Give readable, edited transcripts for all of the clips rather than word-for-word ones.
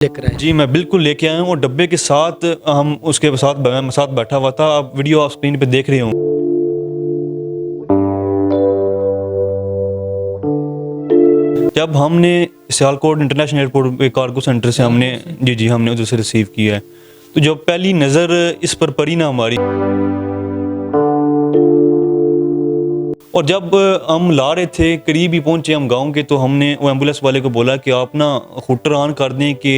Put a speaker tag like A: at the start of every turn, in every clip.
A: लेकर आए?
B: जी मैं बिल्कुल लेके आया हूँ और डब्बे के साथ हम उसके साथ बैठा हुआ था। आप वीडियो आप स्क्रीन पे देख रहे हो। जब हमने सियालकोट इंटरनेशनल एयरपोर्ट पे कार्गो सेंटर से हमने हमने उधर से रिसीव किया है, तो जब पहली नज़र इस पर पड़ी ना हमारी, और जब हम ला रहे थे करीब ही पहुंचे हम गांव के, तो हमने वो एम्बुलेंस वाले को बोला कि आप ना हुटर ऑन कर दें कि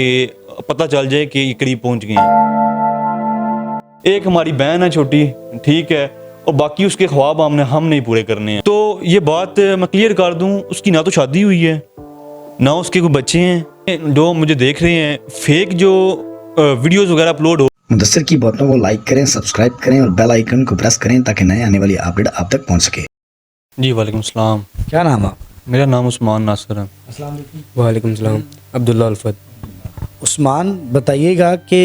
B: पता चल जाए कि ये करीब पहुंच गए हैं। एक हमारी बहन है छोटी, ठीक है, और बाकी उसके ख्वाब हम नहीं पूरे करने हैं। तो ये बात मैं क्लियर कर दूं, उसकी ना तो शादी हुई है ना उसके कोई बच्चे हैं। जो मुझे देख रहे हैं फेक जो वीडियोस वगैरह अपलोड हो,
C: मुदस्सिर की बातों को लाइक करें, सब्सक्राइब करें और बेल आइकन को प्रेस करें ताकि नए आने वाली अपडेट आप तक पहुंच सके।
B: जी वालेकुम सलाम।
A: क्या नाम है?
B: मेरा नाम उस्मान नासिर है।
A: अस्सलाम वालेकुम।
D: वालेकुम सलाम। अब्दुल्ला अल्फत।
A: उस्मान, बताइएगा कि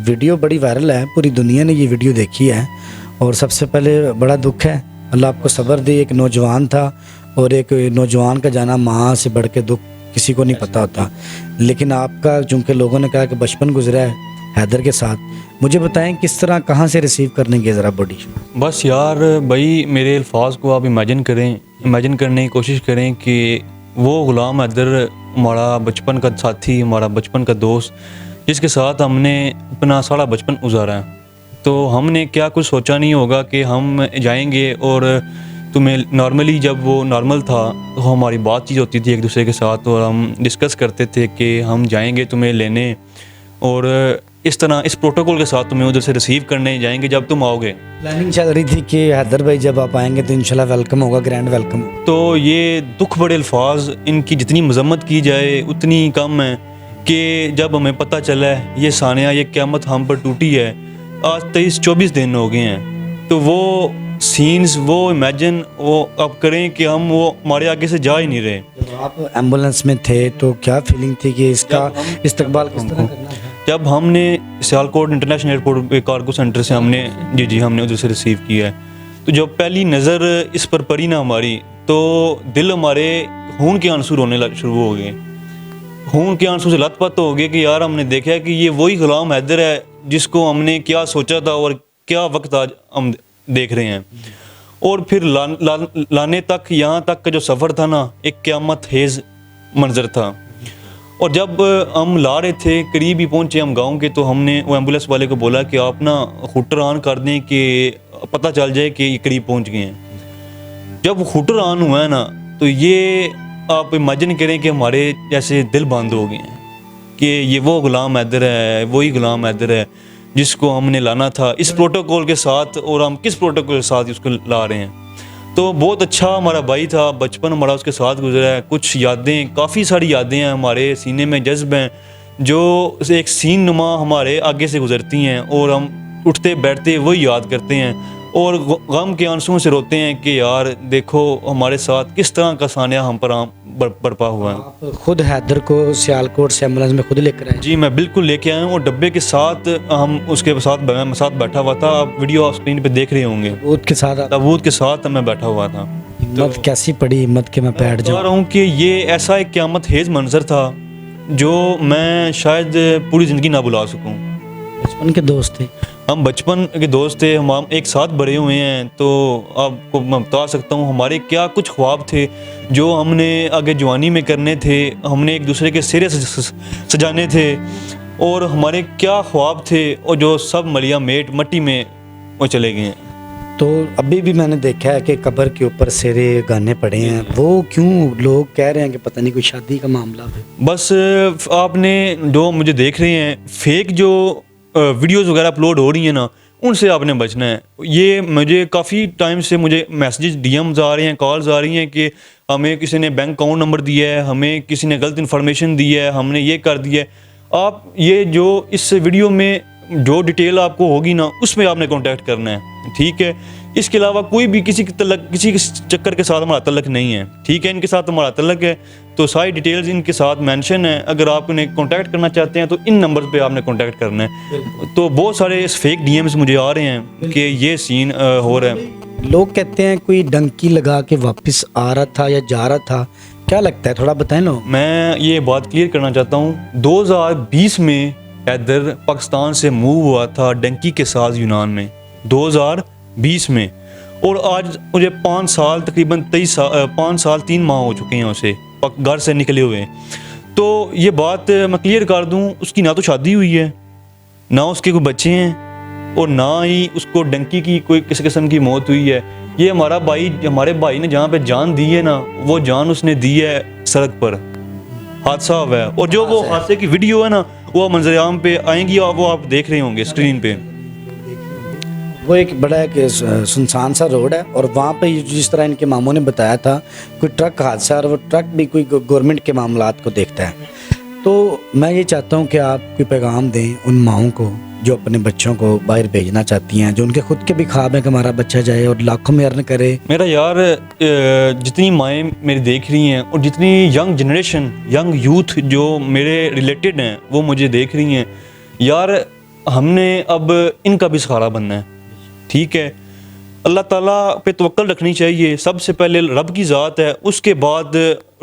A: वीडियो बड़ी वायरल है, पूरी दुनिया ने ये वीडियो देखी है और सबसे पहले बड़ा दुख है, अल्लाह आपको सब्र दे। एक नौजवान था और एक नौजवान का जाना माँ से बढ़ के दुख किसी को नहीं पता होता, लेकिन आपका चूँकि लोगों ने कहा कि बचपन गुजरा है हैदर के साथ, मुझे बताएं किस तरह कहाँ से रिसीव करने की ज़रा बॉडी?
B: बस यार भाई मेरे अल्फाज को आप इमेजिन करने की कोशिश करें कि वो ग़ुलाम हैदर हमारा बचपन का साथी, हमारा बचपन का दोस्त, जिसके साथ हमने अपना सारा बचपन गुजारा है। तो हमने क्या कुछ सोचा नहीं होगा कि हम जाएंगे और तुम्हें नॉर्मली, जब वो नॉर्मल था तो हमारी बातचीत होती थी एक दूसरे के साथ और हम डिस्कस करते थे कि हम जाएंगे तुम्हें लेने और इस तरह इस प्रोटोकॉल के साथ तुम्हें उधर से रिसीव करने जाएंगे जब तुम आओगे।
A: प्लानिंग चल रही थी कि हैदर भाई जब आप आएंगे तो इंशाल्लाह वेलकम होगा, ग्रैंड वेलकम।
B: तो ये दुख बड़े अल्फाज, इनकी जितनी मजम्मत की जाए उतनी कम है कि जब हमें पता चला है ये सानिया, ये क़यामत हम पर टूटी है, आज 23-24 दिन हो गए हैं, तो वो सीन्स वो इमेजिन वो अब करें कि हम वो हमारे आगे से जा ही नहीं रहे।
A: जब आप एम्बुलेंस में थे तो क्या फीलिंग थी कि इसका इस्तकबाल किस तरह करना है?
B: जब हमने सियालकोट इंटरनेशनल एयरपोर्ट पे कार्गो सेंटर से हमने हमने उधर से रिसीव किया है, तो जब पहली नज़र इस पर पड़ी ना हमारी, तो दिल हमारे खून के आंसू रोने शुरू हो गए। खून के आंसू से लथपथ हो गए कि यार हमने देखा है कि ये वही ग़ुलाम हैदर है जिसको हमने क्या सोचा था और क्या वक्त आज हम देख रहे हैं। और फिर लाने तक, यहाँ तक का जो सफ़र था ना, एक क़यामत हेज़ मंजर था। और जब हम ला रहे थे करीब ही पहुंचे हम गांव के, तो हमने वो एम्बुलेंस वाले को बोला कि आप ना हुटर ऑन कर दें कि पता चल जाए कि ये करीब पहुंच गए हैं। जब हुटर ऑन हुआ है ना, तो ये आप इमेजिन करें कि हमारे जैसे दिल बंद हो गए हैं कि ये वो ग़ुलाम हैदर है, वही ग़ुलाम हैदर है जिसको हमने लाना था इस प्रोटोकॉल के साथ, और हम किस प्रोटोकॉल के साथ उसको ला रहे हैं। तो बहुत अच्छा हमारा भाई था, बचपन हमारा उसके साथ गुजरा है। कुछ यादें, काफ़ी सारी यादें हैं हमारे सीने में, जज्ब हैं जो एक सीन नुमा हमारे आगे से गुजरती हैं और हम उठते बैठते वही याद करते हैं और गम के आंसुओं से रोते हैं कि यार देखो हमारे साथ किस तरह का सानिया हम पर बरपा हुआ है।
A: आप खुद हैदर को सियालकोट से एम्बुलेंस में खुद लेकर आए?
B: जी मैं बिल्कुल लेके आया हूँ और डब्बे के साथ हम उसके साथ बैठा हुआ था। आप वीडियो आप स्क्रीन पे देख रहे होंगे। ताबूत के साथ मैं बैठा हुआ था।
A: हिम्मत कैसी पड़ी, हिम्मत के मैं बैठ
B: जा रहा हूँ कि ये ऐसा एक क़यामत हेज़ मंजर था जो मैं शायद पूरी ज़िंदगी ना भुला सकूँ।
A: बचपन के दोस्त थे
B: हम, बचपन के दोस्त थे, हम एक साथ बड़े हुए हैं। तो आपको मैं बता सकता हूँ हमारे क्या कुछ ख्वाब थे जो हमने आगे जवानी में करने थे, हमने एक दूसरे के सिरे सजाने थे, और हमारे क्या ख्वाब थे और जो सब मलिया मेट मट्टी में वो चले गए हैं।
A: तो अभी भी मैंने देखा है कि कब्र के ऊपर सेरे गाने पड़े हैं, वो क्यों? लोग कह रहे हैं कि पता नहीं कोई शादी का मामला है।
B: बस आपने जो मुझे देख रहे हैं फेक जो वीडियोस वगैरह अपलोड हो रही हैं ना, उनसे आपने बचना है। ये मुझे काफ़ी टाइम से मुझे मैसेजेस, डीएम्स आ रहे हैं, कॉल्स आ रही हैं कि हमें किसी ने बैंक अकाउंट नंबर दिया है, हमें किसी ने गलत इन्फॉर्मेशन दी है, हमने ये कर दिया है। आप ये जो इस वीडियो में जो डिटेल आपको होगी ना, उसमें आपने कांटेक्ट करना है, ठीक है। इसके अलावा कोई भी किसी चक्कर के साथ हमारा तल्लक नहीं है, ठीक है। इनके साथ हमारा तल्लक है तो सारी डिटेल्स इनके साथ मेंशन है। अगर आप इन्हें कांटेक्ट करना चाहते हैं तो इन नंबर पे आपने कांटेक्ट करना है। तो बहुत सारे फेक डीएम्स मुझे आ रहे हैं कि ये सीन हो रहा है।
A: लोग कहते हैं कोई डंकी लगा के वापस आ रहा था या जा रहा था, क्या लगता है, थोड़ा बताएं लो।
B: मैं ये बात क्लियर करना चाहता हूँ, 2020 में हैदर पाकिस्तान से मूव हुआ था डंकी के साथ यूनान में, 2020 में, और आज मुझे 5 साल तकरीबन 5 साल 3 माह हो चुके हैं उसे घर से निकले हुए। तो ये बात मैं क्लियर कर दूँ, उसकी ना तो शादी हुई है, ना उसके कोई बच्चे हैं, और ना ही उसको डंकी की कोई किसी किस्म की मौत हुई है। ये हमारे भाई ने जहाँ पे जान दी है ना, वो जान उसने दी है सड़क पर, हादसा हुआ है। और जो वो हादसे की वीडियो है ना, वो मंजर-ए-आम पे आएंगी और वो आप देख रहे होंगे स्क्रीन पे।
A: वो एक बड़ा एक सुनसान सा रोड है, और वहाँ पे जिस तरह इनके मामों ने बताया था, कोई ट्रक हादसा, और वो ट्रक भी कोई गवर्नमेंट के मामलात को देखता है। तो मैं ये चाहता हूँ कि आप कोई पैगाम दें उन माओं को जो अपने बच्चों को बाहर भेजना चाहती हैं, जो उनके खुद के भी ख्वाब है कि हमारा बच्चा जाए और लाखों में अर्न करे।
B: मेरा यार, जितनी माएँ मेरी देख रही हैं और जितनी यंग जनरेशन, यंग यूथ जो मेरे रिलेटेड हैं, वो मुझे देख रही हैं, यार हमने अब इनका भी सहारा बनना है। ठीक है, अल्लाह ताला पे तवक्कल रखनी चाहिए। सबसे पहले रब की ज़ात है, उसके बाद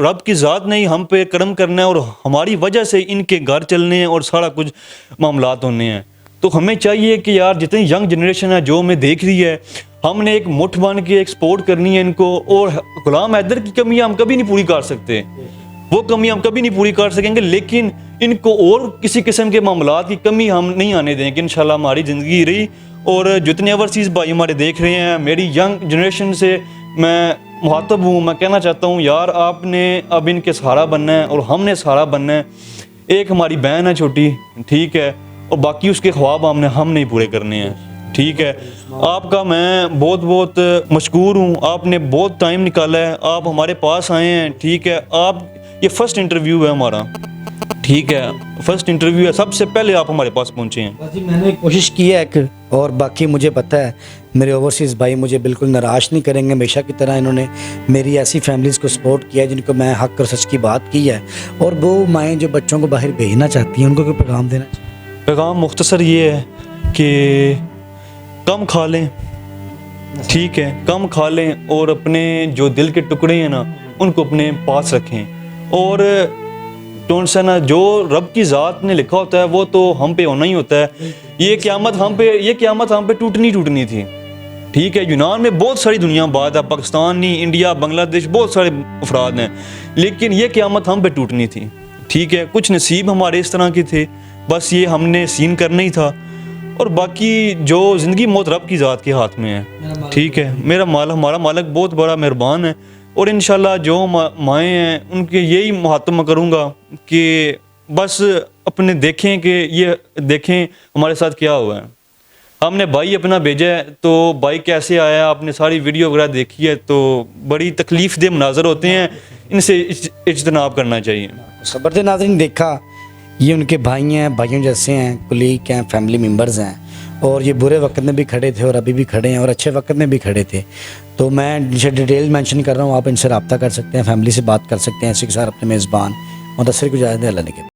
B: रब की ज़ात ने ही हम पे करम करना है, और हमारी वजह से इनके घर चलने हैं और सारा कुछ मामलात होने हैं। तो हमें चाहिए कि यार जितनी यंग जनरेशन है जो हमें देख रही है, हमने एक मुठ बन के एक सपोर्ट करनी है इनको। और गुलाम हैदर की कमी हम कभी नहीं पूरी कर सकते, वो कमी हम कभी नहीं पूरी कर सकेंगे, लेकिन इनको और किसी किस्म के मामलात की कमी हम नहीं आने देंगे इंशाल्लाह। हमारी ज़िंदगी रही, और जितने ओवरसीज़ भाई हमारे देख रहे हैं, मेरी यंग जनरेशन से मैं मुखातब हूँ, मैं कहना चाहता हूँ यार आपने अब इनके सहारा बनना है और हमने सहारा बनना है। एक हमारी बहन है छोटी, ठीक है, और बाकी उसके ख्वाब हम नहीं पूरे करने हैं। ठीक है, आपका मैं बहुत बहुत मशकूर हूँ, आपने बहुत टाइम निकाला है, आप हमारे पास आए हैं। ठीक है, आप ये फर्स्ट इंटरव्यू है हमारा, ठीक है, फर्स्ट इंटरव्यू है, सबसे पहले आप हमारे पास पहुँचे हैं।
A: जी मैंने कोशिश की है एक, और बाकी मुझे पता है मेरे ओवरसीज़ भाई मुझे बिल्कुल निराश नहीं करेंगे। हमेशा की तरह इन्होंने मेरी ऐसी फैमिलीज़ को सपोर्ट किया है जिनको मैं हक और सच की बात की है। और वो माएँ जो बच्चों को बाहर भेजना चाहती हैं, उनको कोई पैगाम देना चाहिए?
B: पैगाम मुख्तसर ये है कि कम खा लें, ठीक है, कम खा लें, और अपने जो दिल के टुकड़े हैं ना, उनको अपने पास रखें। और टोन से ना, जो रब की ज़ात ने लिखा होता है वो तो हम पे होना ही होता है। ये क़यामत हम पे टूटनी थी। ठीक है, यूनान में बहुत सारी दुनिया बाद है, पाकिस्तान नहीं, इंडिया, बांग्लादेश, बहुत सारे अफराद हैं, लेकिन ये क़यामत हम पे टूटनी थी। ठीक है, कुछ नसीब हमारे इस तरह के थे, बस ये हमने सीन करना ही था। और बाकी जो ज़िंदगी मौत रब की ज़ात के हाथ में है। ठीक है, हमारा मालिक बहुत बड़ा मेहरबान है, और इंशाल्लाह जो माएँ हैं उनके यही मुहातमा करूँगा कि बस अपने देखें कि ये देखें हमारे साथ क्या हुआ है। हमने भाई अपना भेजा है, तो भाई कैसे आया, आपने सारी वीडियो वगैरह देखी है, तो बड़ी तकलीफ़ दे मनाज़र होते हैं, इनसे इज्तनाब करना चाहिए।
A: सबर दे नाज़रीन, देखा ये उनके भाई हैं, भाइयों जैसे हैं, कुलीग हैं, फैमिली मेम्बर्स हैं, और ये बुरे वक्त में भी खड़े थे और अभी भी खड़े हैं, और अच्छे वक्त में भी खड़े थे। तो मैं इनसे डिटेल मेंशन कर रहा हूँ, आप इनसे रब्ता कर सकते हैं, फैमिली से बात कर सकते हैं। इसी के साथ अपने मेज़बान मुदस्सिर को इजाज़त दें। अल्लाह ने